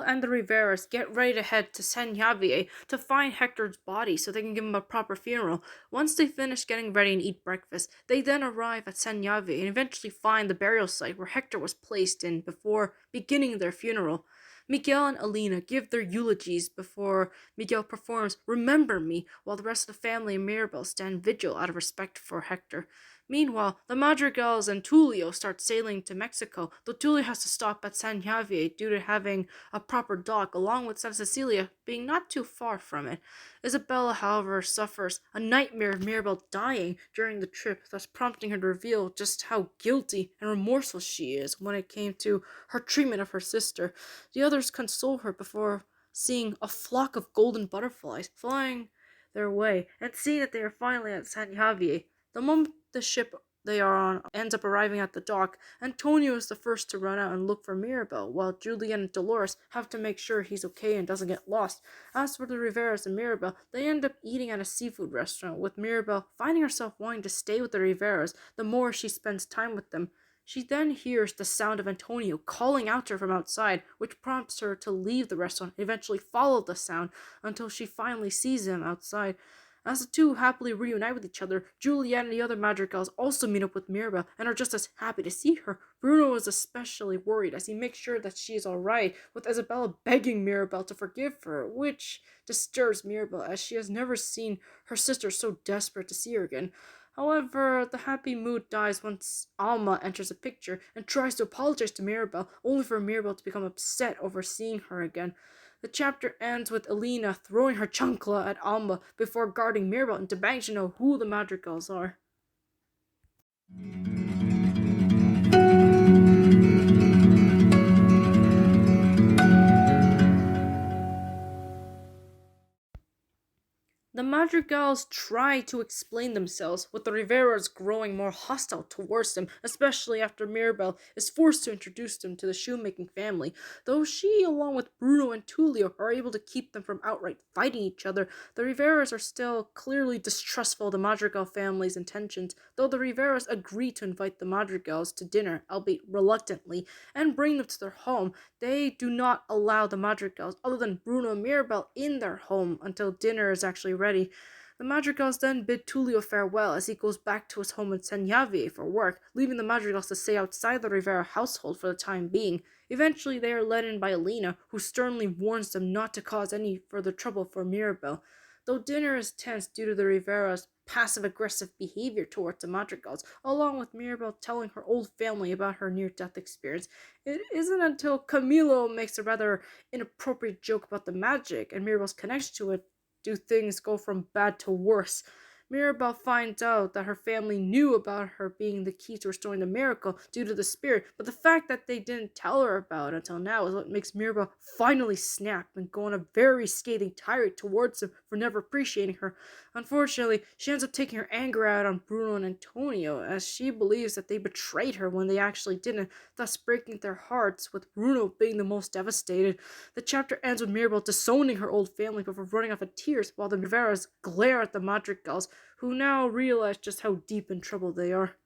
and the Riveras get ready to head to San Javier to find Hector's body so they can give him a proper funeral. Once they finish getting ready and eat breakfast, they then arrive at San Javier and eventually find the burial site where Hector was placed in before beginning their funeral. Miguel and Alina give their eulogies before Miguel performs Remember Me, while the rest of the family and Mirabel stand vigil out of respect for Hector. Meanwhile, the Madrigals and Tulio start sailing to Mexico, though Tulio has to stop at San Javier due to having a proper dock, along with Santa Cecilia being not too far from it. Isabella, however, suffers a nightmare of Mirabel dying during the trip, thus prompting her to reveal just how guilty and remorseful she is when it came to her treatment of her sister. The others console her before seeing a flock of golden butterflies flying their way and seeing that they are finally at San Javier. The moment the ship they are on ends up arriving at the dock, Antonio is the first to run out and look for Mirabel, while Juliet and Dolores have to make sure he's okay and doesn't get lost. As for the Riveras and Mirabel, they end up eating at a seafood restaurant, with Mirabel finding herself wanting to stay with the Riveras the more she spends time with them. She then hears the sound of Antonio calling out to her from outside, which prompts her to leave the restaurant and eventually follow the sound until she finally sees him outside. As the two happily reunite with each other, Juliet and the other Madrigals also meet up with Mirabel and are just as happy to see her. Bruno is especially worried as he makes sure that she is alright, with Isabella begging Mirabel to forgive her, which disturbs Mirabel as she has never seen her sister so desperate to see her again. However, the happy mood dies once Alma enters the picture and tries to apologize to Mirabel, only for Mirabel to become upset over seeing her again. The chapter ends with Elena throwing her chancla at Alma before guarding Mirabel and demanding to know who the Madrigals are. The Madrigals try to explain themselves, with the Riveras growing more hostile towards them, especially after Mirabel is forced to introduce them to the shoemaking family. Though she, along with Bruno and Tullio, are able to keep them from outright fighting each other, the Riveras are still clearly distrustful of the Madrigal family's intentions, though the Riveras agree to invite the Madrigals to dinner, albeit reluctantly, and bring them to their home. They do not allow the Madrigals, other than Bruno and Mirabel, in their home until dinner is actually ready. The Madrigals then bid Tullio farewell as he goes back to his home in San Javier for work, leaving the Madrigals to stay outside the Rivera household for the time being. Eventually, they are led in by Elena, who sternly warns them not to cause any further trouble for Mirabel. Though dinner is tense due to the Rivera's passive-aggressive behavior towards the Madrigals, along with Mirabel telling her old family about her near-death experience, it isn't until Camilo makes a rather inappropriate joke about the magic and Mirabel's connection to it do things go from bad to worse. Mirabel finds out that her family knew about her being the key to restoring the miracle due to the spirit, but the fact that they didn't tell her about it until now is what makes Mirabel finally snap and go on a very scathing tirade towards him for never appreciating her. Unfortunately, she ends up taking her anger out on Bruno and Antonio, as she believes that they betrayed her when they actually didn't, thus breaking their hearts, with Bruno being the most devastated. The chapter ends with Mirabel disowning her old family before running off in tears, while the Riveras glare at the Madrigals, who now realize just how deep in trouble they are.